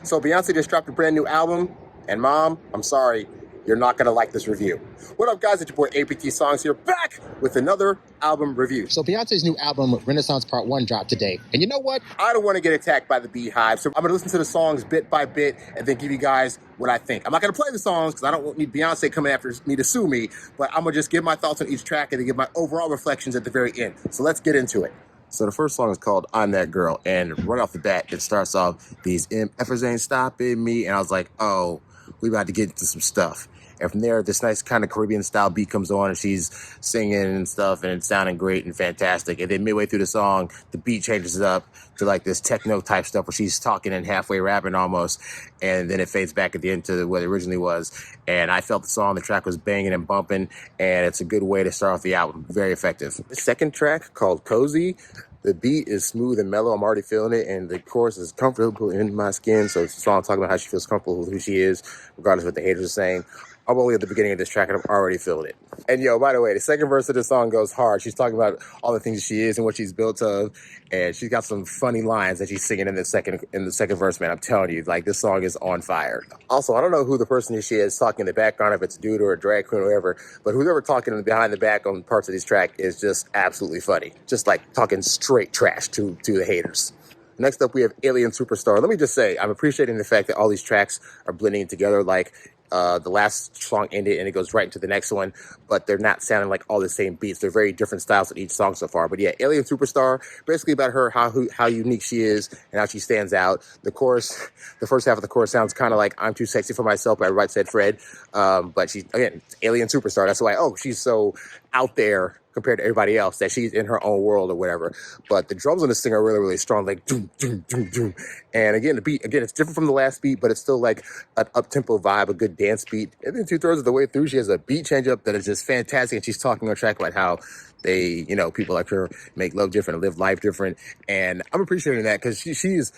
So Beyonce just dropped a brand new album, and Mom, I'm sorry, you're not gonna like this review. What up, guys? It's your boy APT Songs here, back with another album review. So Beyonce's new album, Renaissance Part 1, dropped today. And you know what? I don't want to get attacked by the Beehive, so I'm gonna listen to the songs bit by bit and then give you guys what I think. I'm not gonna play the songs because I don't need Beyonce coming after me to sue me, but I'm gonna just give my thoughts on each track and then give my overall reflections at the very end. So let's get into it. So the first song is called I'm That Girl, and right off the bat, it starts off, these MFers ain't stopping me, and I was like, oh, we about to get into some stuff. And from there, this nice kind of Caribbean style beat comes on, and she's singing and stuff, and it's sounding great and fantastic. And then midway through the song, the beat changes up to like this techno type stuff where she's talking and halfway rapping almost. And then it fades back at the end to what it originally was. And I felt the track was banging and bumping, and it's a good way to start off the album. Very effective. The second track, called Cozy, the beat is smooth and mellow. I'm already feeling it. And the chorus is comfortable in my skin. So it's a song talking about how she feels comfortable with who she is, regardless of what the haters are saying. I'm only at the beginning of this track and I'm already feeling it. And yo, by the way, the second verse of the song goes hard. She's talking about all the things she is and what she's built of. And she's got some funny lines that she's singing in the second verse, man. I'm telling you, like, this song is on fire. Also, I don't know who the person she is talking in the background, if it's a dude or a drag queen or whatever, but whoever talking behind the back on parts of this track is just absolutely funny. Just like talking straight trash to the haters. Next up, we have Alien Superstar. Let me just say, I'm appreciating the fact that all these tracks are blending together. Like, the last song ended and it goes right into the next one, but they're not sounding like all the same beats. They're very different styles in each song so far. But yeah, Alien Superstar, basically about her, how unique she is and how she stands out. The chorus, the first half of the chorus sounds kind of like I'm Too Sexy for Myself by Right Said Fred. But she's, again, Alien Superstar. That's why, oh, she's so out there compared to everybody else, that she's in her own world or whatever. But the drums on this thing are really, really strong, like doom, doom, doom, doom. And again, the beat, again, it's different from the last beat, but it's still like an up-tempo vibe, a good dance beat. And then 2/3 of the way through, she has a beat change up that is just fantastic. And she's talking on track about how they, you know, people like her make love different and live life different. And I'm appreciating that because she's,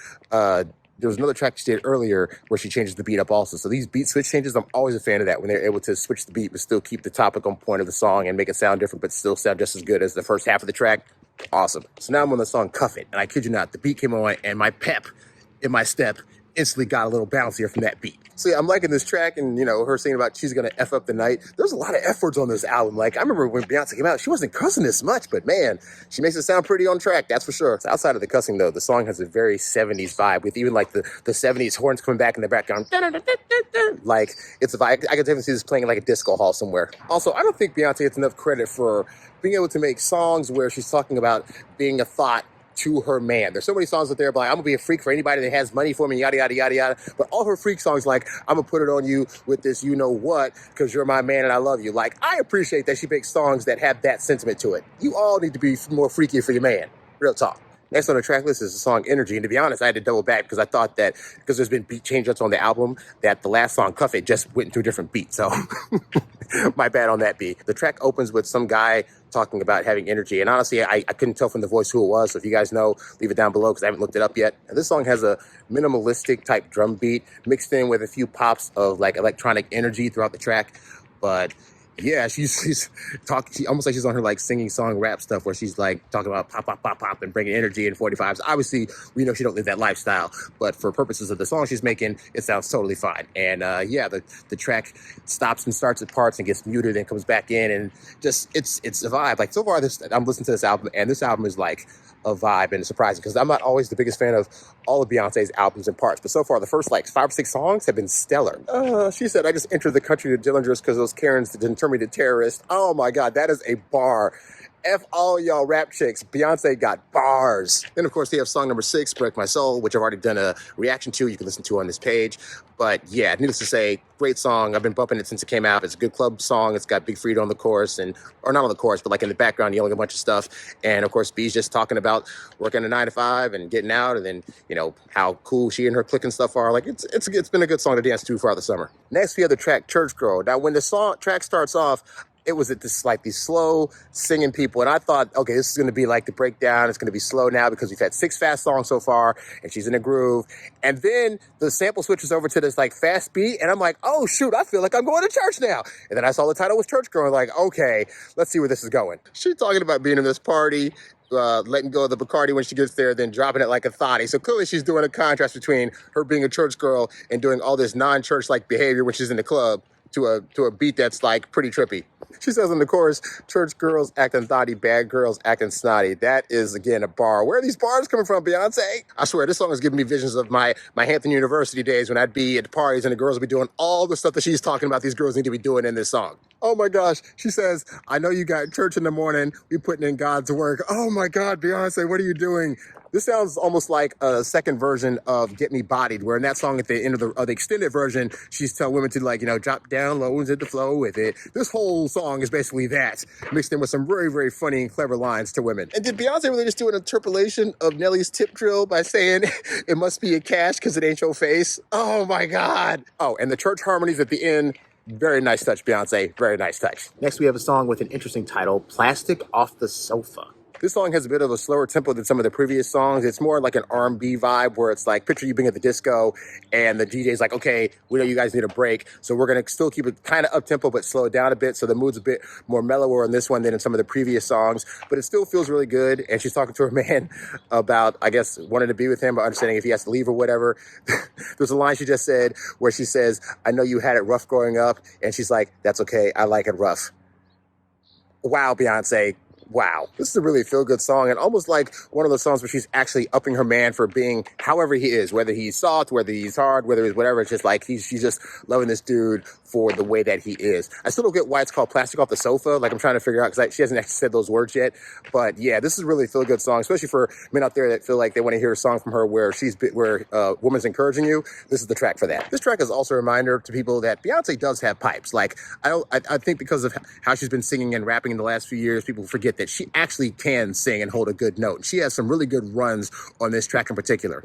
there was another track she did earlier where she changes the beat up also. So these beat switch changes, I'm always a fan of that, when they're able to switch the beat but still keep the topic on point of the song and make it sound different but still sound just as good as the first half of the track. Awesome. So now I'm on the song Cuff It, and I kid you not, the beat came on and my pep in my step instantly got a little bouncier from that beat. So yeah, I'm liking this track, and you know, her saying about she's gonna F up the night. There's a lot of F words on this album. Like, I remember when Beyonce came out, she wasn't cussing this much, but man, she makes it sound pretty on track, that's for sure. So outside of the cussing though, the song has a very 70s vibe, with even like the 70s horns coming back in the background. Like, it's a vibe. I can definitely see this playing in like a disco hall somewhere. Also, I don't think Beyonce gets enough credit for being able to make songs where she's talking about being a thought to her man. There's so many songs out there like, I'm gonna be a freak for anybody that has money for me, yada, yada, yada, yada. But all her freak songs, like, I'm gonna put it on you with this you know what, because you're my man and I love you. Like, I appreciate that she makes songs that have that sentiment to it. You all need to be more freaky for your man. Real talk. Next on the track list is the song Energy. And to be honest, I had to double back because I thought that, because there's been beat change-ups on the album, that the last song, Cuff It, just went into a different beat. So my bad on that beat. The track opens with some guy talking about having energy. And honestly, I couldn't tell from the voice who it was. So if you guys know, leave it down below because I haven't looked it up yet. And this song has a minimalistic type drum beat mixed in with a few pops of like electronic energy throughout the track. But yeah, she's talking, she almost like she's on her like singing song rap stuff where she's like talking about pop, pop, pop, pop and bringing energy in 45s. Obviously, we know she don't live that lifestyle, but for purposes of the song she's making, it sounds totally fine. And yeah, the track stops and starts at parts and gets muted and comes back in, and just, it's a vibe. Like, so far I'm listening to this album, and this album is like a vibe, and surprising because I'm not always the biggest fan of all of Beyonce's albums and parts, but so far the first like 5 or 6 songs have been stellar. She said, I just entered the country to Dillingers because those Karens didn't turn me to terrorist. Oh my God, that is a bar. F all y'all rap chicks. Beyonce got bars. Then, of course, they have song number 6, Break My Soul, which I've already done a reaction to. You can listen to on this page. But yeah, needless to say, great song. I've been bumping it since it came out. It's a good club song. It's got Big Freedia on the chorus, or not on the chorus, but like in the background, yelling a bunch of stuff. And of course, B's just talking about working a 9 to 5 and getting out, and then, you know, how cool she and her clique and stuff are. Like, it's been a good song to dance to throughout the summer. Next, we have the track Church Girl. Now, when the track starts off, it was at this like these slow singing people, and I thought, okay, this is going to be like the breakdown. It's going to be slow now because we've had 6 fast songs so far, and she's in a groove. And then the sample switches over to this like fast beat, and I'm like, oh shoot, I feel like I'm going to church now. And then I saw the title was Church Girl, like, okay, let's see where this is going. She's talking about being in this party letting go of the Bacardi when she gets there, then dropping it like a thotty. So clearly she's doing a contrast between her being a church girl and doing all this non-church-like behavior when she's in the club to a beat that's like pretty trippy. She says in the chorus, church girls acting thotty, bad girls acting snotty. That is, again, a bar. Where are these bars coming from, Beyonce? I swear, this song is giving me visions of my Hampton University days when I'd be at the parties and the girls would be doing all the stuff that she's talking about these girls need to be doing in this song. Oh my gosh. She says, I know you got church in the morning. We putting in God's work. Oh my God, Beyonce, what are you doing? This sounds almost like a second version of Get Me Bodied, where in that song at the end of the extended version, she's telling women to, like, you know, drop down low and hit the flow with it. This whole song is basically that, mixed in with some very, very funny and clever lines to women. And did Beyonce really just do an interpolation of Nelly's tip drill by saying it must be a cash because it ain't your face? Oh my God. Oh, and the church harmonies at the end. Very nice touch, Beyonce. Very nice touch. Next, we have a song with an interesting title, Plastic Off the Sofa. This song has a bit of a slower tempo than some of the previous songs. It's more like an R&B vibe where it's like, picture you being at the disco and the DJ's like, okay, we know you guys need a break, so we're going to still keep it kind of up-tempo but slow it down a bit, so the mood's a bit more mellower in this one than in some of the previous songs, but it still feels really good, and she's talking to her man about, I guess, wanting to be with him, but understanding if he has to leave or whatever. There's a line she just said where she says, I know you had it rough growing up, and she's like, that's okay, I like it rough. Wow, Beyonce. Wow, this is a really feel-good song and almost like one of those songs where she's actually upping her man for being however he is, whether he's soft, whether he's hard, whether he's whatever. It's just like she's just loving this dude for the way that he is. I still don't get why it's called Plastic Off the Sofa. Like, I'm trying to figure out because she hasn't actually said those words yet. But yeah, this is a really feel-good song, especially for men out there that feel like they want to hear a song from her where a woman's encouraging you. This is the track for that. This track is also a reminder to people that Beyonce does have pipes. Like, I think because of how she's been singing and rapping in the last few years, people forget that she actually can sing and hold a good note. She has some really good runs on this track in particular.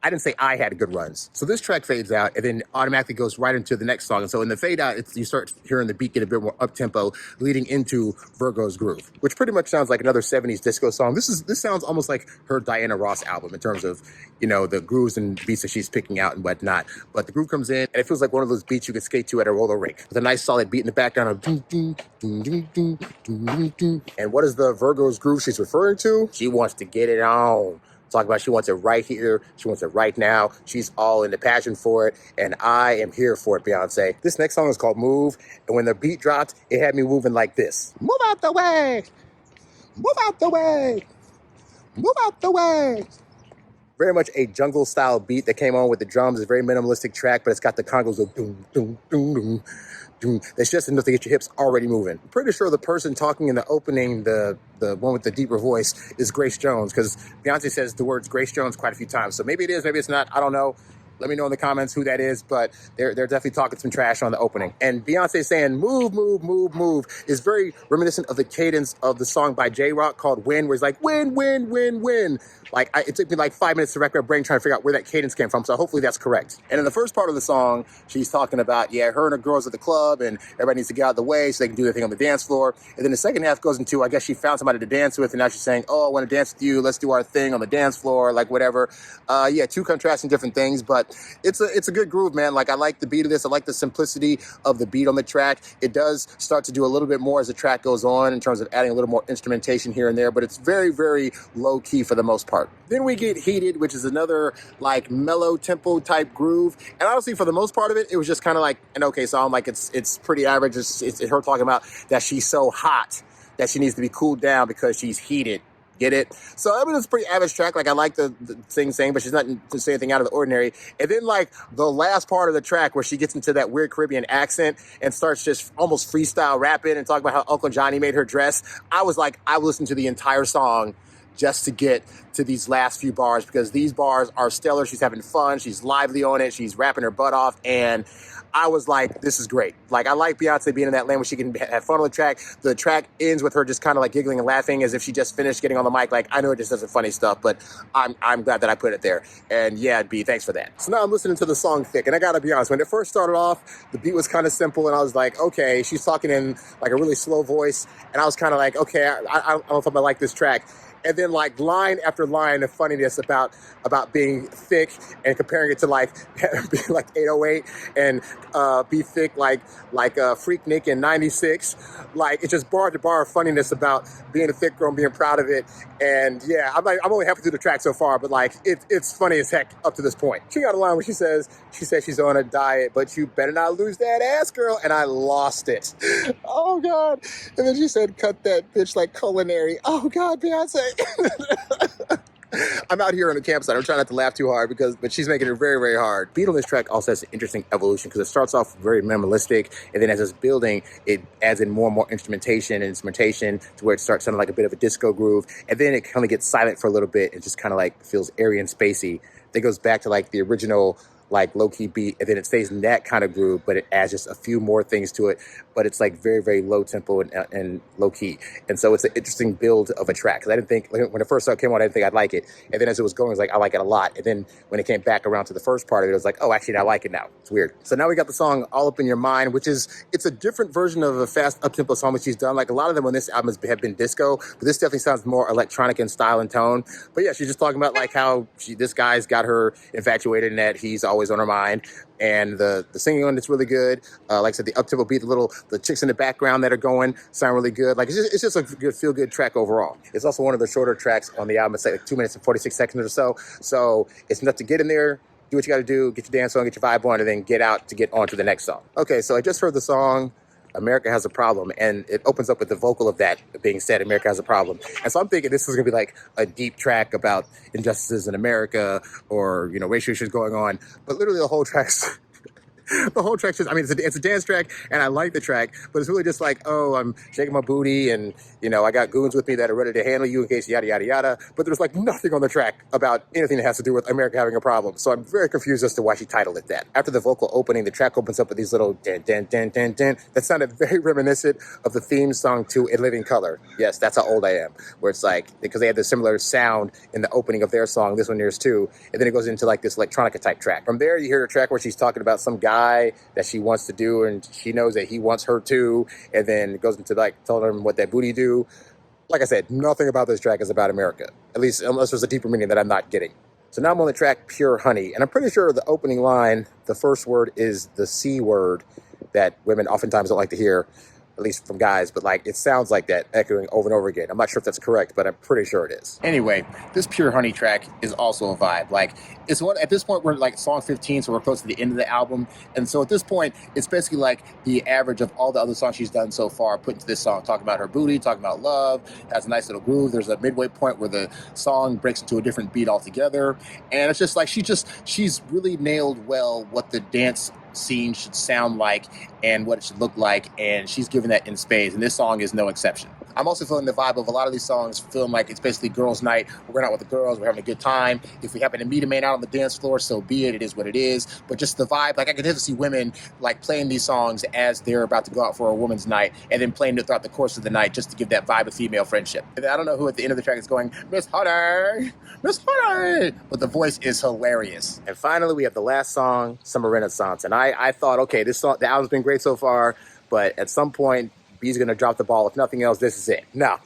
I didn't say I had good runs. So this track fades out and then automatically goes right into the next song. And so in the fade out, you start hearing the beat get a bit more up-tempo, leading into Virgo's Groove, which pretty much sounds like another 70s disco song. This sounds almost like her Diana Ross album in terms of, you know, the grooves and beats that she's picking out and whatnot. But the groove comes in and it feels like one of those beats you could skate to at a roller rink with a nice solid beat in the background of doom, doom, doom, doom, doom, doom, doom, doom. And what is the Virgo's Groove she's referring to? She wants to get it on. Talk about she wants it right here. She wants it right now. She's all in the passion for it. And I am here for it, Beyonce. This next song is called Move. And when the beat dropped, it had me moving like this. Move out the way. Move out the way. Move out the way. Very much a jungle style beat that came on with the drums. It's a very minimalistic track, but it's got the congos of doom, doom, doom, doom. It's just enough to get your hips already moving. I'm pretty sure the person talking in the opening, the one with the deeper voice, is Grace Jones, because Beyonce says the words Grace Jones quite a few times. So maybe it is, maybe it's not. I don't know. Let me know in the comments who that is, but they're definitely talking some trash on the opening. And Beyonce saying move, move, move, move is very reminiscent of the cadence of the song by J-Rock called Win, where he's like, win, win, win, win. Like, it took me like 5 minutes to wreck my brain trying to figure out where that cadence came from, so hopefully that's correct. And in the first part of the song, she's talking about, yeah, her and her girls at the club, and everybody needs to get out of the way so they can do their thing on the dance floor. And then the second half goes into, I guess she found somebody to dance with, and now she's saying, oh, I want to dance with you, let's do our thing on the dance floor, like whatever. Yeah, two contrasting different things, but it's a good groove, man. Like, I like the beat of this. I like the simplicity of the beat on the track. It does start to do a little bit more as the track goes on in terms of adding a little more instrumentation here and there, but it's very, very low key for the most part. Then we get Heated, which is another like mellow tempo type groove. And honestly, for the most part of it, it was just kind of like an okay song. Like, it's pretty average. It's her talking about that she's so hot that she needs to be cooled down because she's heated. Get it? So, I mean, it's a pretty average track. Like, I like the saying, but she's not to say anything out of the ordinary. And then, like, the last part of the track where she gets into that weird Caribbean accent and starts just almost freestyle rapping and talking about how Uncle Johnny made her dress. I was like, I listened to the entire song just to get to these last few bars, because these bars are stellar. She's having fun. She's lively on it. She's rapping her butt off. And I was like, this is great. Like, I like Beyonce being in that lane where she can have fun on the track. The track ends with her just kind of like giggling and laughing as if she just finished getting on the mic. Like, I know it just does some funny stuff, but I'm glad that I put it there. And yeah, B, thanks for that. So now I'm listening to the song thick, and I gotta be honest, when it first started off, the beat was kind of simple, and I was like, okay, she's talking in like a really slow voice, and I was kind of like, okay, I don't know if I'm gonna like this track. and then like line after line of funniness about being thick and comparing it to like being like 808 and be thick like Freaknik in 96. Like it's just bar to bar funniness about being a thick girl and being proud of it. And yeah, I'm only halfway through the track so far, but like it's funny as heck up to this point. She got a line where she says she's on a diet, but you better not lose that ass, girl. And I lost it. Oh God. And then she said, cut that bitch like culinary. Oh God, Beyonce. I'm out here on the campsite. I'm trying not to laugh too hard but she's making it very, very hard. Beat on this track also has an interesting evolution because it starts off very minimalistic, and then as it's building, it adds in more and more instrumentation and instrumentation to where it starts sounding like a bit of a disco groove, and then it kind of gets silent for a little bit and just kind of like feels airy and spacey. Then it goes back to like the original like low-key beat, and then it stays in that kind of groove, but it adds just a few more things to it, but it's like very, very low tempo and low-key. And so it's an interesting build of a track, because I didn't think, when it first came out, I didn't think I'd like it, and then as it was going, I was like, I like it a lot, and then when it came back around to the first part of it, I was like, oh, actually, I like it now. It's weird. So now we got the song All Up In Your Mind, which it's a different version of a fast up-tempo song that she's done. Like a lot of them on this album have been disco, but this definitely sounds more electronic in style and tone. But yeah, she's just talking about like how this guy's got her infatuated and that he's always on her mind. And the singing on it's really good. Like I said, the up-tempo beat, the chicks in the background that are going sound really good. Like it's just a good feel-good track overall. It's also one of the shorter tracks on the album. It's like 2 minutes and 46 seconds or so. So it's enough to get in there, do what you got to do, get your dance on, get your vibe on, and then get out to get on to the next song. Okay, so I just heard the song America Has a Problem, and it opens up with the vocal of that being said, America Has a Problem. And so I'm thinking this is going to be like a deep track about injustices in America or, racial issues going on. But literally the whole track's just, I mean, it's a dance track, and I like the track, but it's really just like, oh, I'm shaking my booty, and, I got goons with me that are ready to handle you in case yada, yada, yada. But there's like nothing on the track about anything that has to do with America having a problem. So I'm very confused as to why she titled it that. After the vocal opening, the track opens up with these little dan, dan, dan, dan, dan. That sounded very reminiscent of the theme song to In Living Color. Yes, that's how old I am. Where it's like, because they had the similar sound in the opening of their song, this one here's too. And then it goes into like this electronica type track. From there, you hear a track where she's talking about some guy that she wants to do, and she knows that he wants her too, and then it goes into like telling him what that booty do. Like I said, nothing about this track is about America, at least unless there's a deeper meaning that I'm not getting. So now I'm on the track Pure Honey, and I'm pretty sure the opening line, the first word is the C word that women oftentimes don't like to hear, at least from guys, but like it sounds like that echoing over and over again. I'm not sure if that's correct, but I'm pretty sure it is. Anyway, this Pure Honey track is also a vibe. Like it's one at this point we're like song 15, so we're close to the end of the album, and so at this point it's basically like the average of all the other songs she's done so far put into this song, talking about her booty, talking about love. Has a nice little groove. There's a midway point where the song breaks into a different beat altogether, and it's just like she's really nailed well what the dance scene should sound like and what it should look like, and she's given that in spades, and this song is no exception. I'm also feeling the vibe of a lot of these songs feeling like it's basically girls' night. We're going out with the girls, we're having a good time. If we happen to meet a man out on the dance floor, so be it. It is what it is. But just the vibe, like I can definitely see women like playing these songs as they're about to go out for a woman's night, and then playing it throughout the course of the night just to give that vibe of female friendship. And I don't know who at the end of the track is going, Miss Honey, Miss Honey, but the voice is hilarious. And finally, we have the last song, Summer Renaissance. And I thought, okay, this song, the album's been great so far, but at some point, B's going to drop the ball. If nothing else, this is it. No,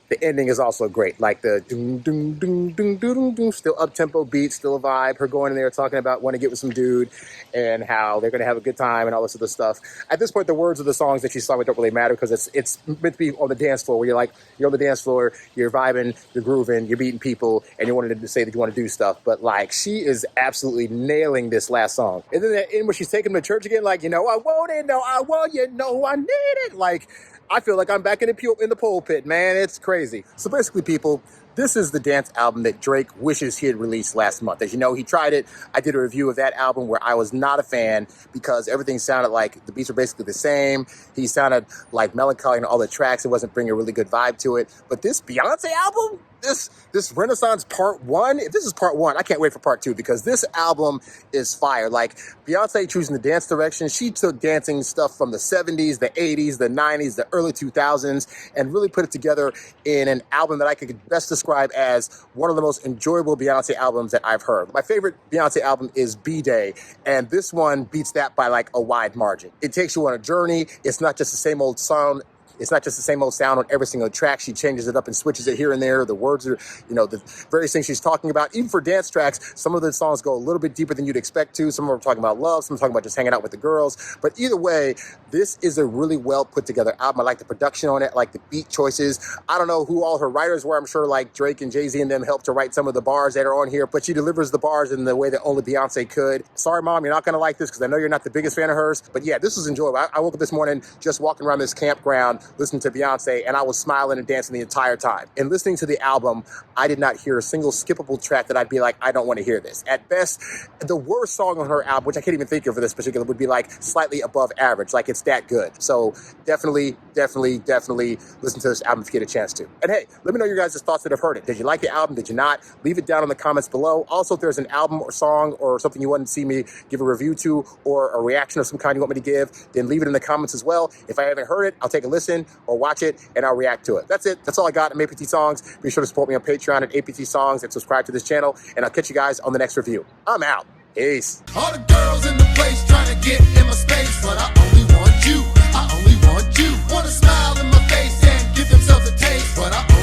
the ending is also great. Like the doom, doom, doom, doom, doom, doom, still up-tempo beat, still a vibe. Her going in there talking about wanting to get with some dude and how they're going to have a good time and all this other stuff. At this point, the words of the songs that she's sung don't really matter because it's meant to be on the dance floor where you're on the dance floor, you're vibing, you're grooving, you're beating people, and you wanted to say that you want to do stuff. But like, she is absolutely nailing this last song. And then at the end where she's taking them to church again, like, I want it, no, I want you, no, I need it. Like, I feel like I'm back in the pulpit, man. It's crazy. So basically, people, this is the dance album that Drake wishes he had released last month. As you know, he tried it. I did a review of that album where I was not a fan because everything sounded like the beats were basically the same. He sounded like melancholy in all the tracks. It wasn't bringing a really good vibe to it. But this Beyonce album, this Renaissance Part 1, if this is Part 1, I can't wait for Part 2 because this album is fire. Like, Beyonce choosing the dance direction, she took dancing stuff from the 70s, the 80s, the 90s, the early 2000s, and really put it together in an album that I could best describe as one of the most enjoyable Beyonce albums that I've heard. My favorite Beyonce album is B-Day, and this one beats that by like a wide margin. It takes you on a journey. It's not just the same old song It's not just the same old sound on every single track. She changes it up and switches it here and there. The words are, the various things she's talking about. Even for dance tracks, some of the songs go a little bit deeper than you'd expect to. Some of them are talking about love, some are talking about just hanging out with the girls. But either way, this is a really well put together album. I like the production on it, I like the beat choices. I don't know who all her writers were. I'm sure like Drake and Jay-Z and them helped to write some of the bars that are on here, but she delivers the bars in the way that only Beyonce could. Sorry, Mom, you're not going to like this because I know you're not the biggest fan of hers. But yeah, this was enjoyable. I woke up this morning just walking around this campground, listening to Beyonce, and I was smiling and dancing the entire time. And listening to the album, I did not hear a single skippable track that I'd be like, I don't want to hear this. At best, the worst song on her album, which I can't even think of for this particular, would be like slightly above average. Like it's that good. So definitely listen to this album if you get a chance to. And hey, let me know your guys' thoughts that have heard it. Did you like the album? Did you not? Leave it down in the comments below. Also, if there's an album or song or something you want to see me give a review to or a reaction of some kind you want me to give, then leave it in the comments as well. If I haven't heard it, I'll take a listen or watch it and I'll react to it. That's it. That's all I got. I'm APT Songs. Be sure to support me on Patreon at APT Songs and subscribe to this channel. And I'll catch you guys on the next review. I'm out. Peace. All the girls in the place trying to get in my space, but I only want you. I only want you. Wanna smile in my face and give themselves a taste, but I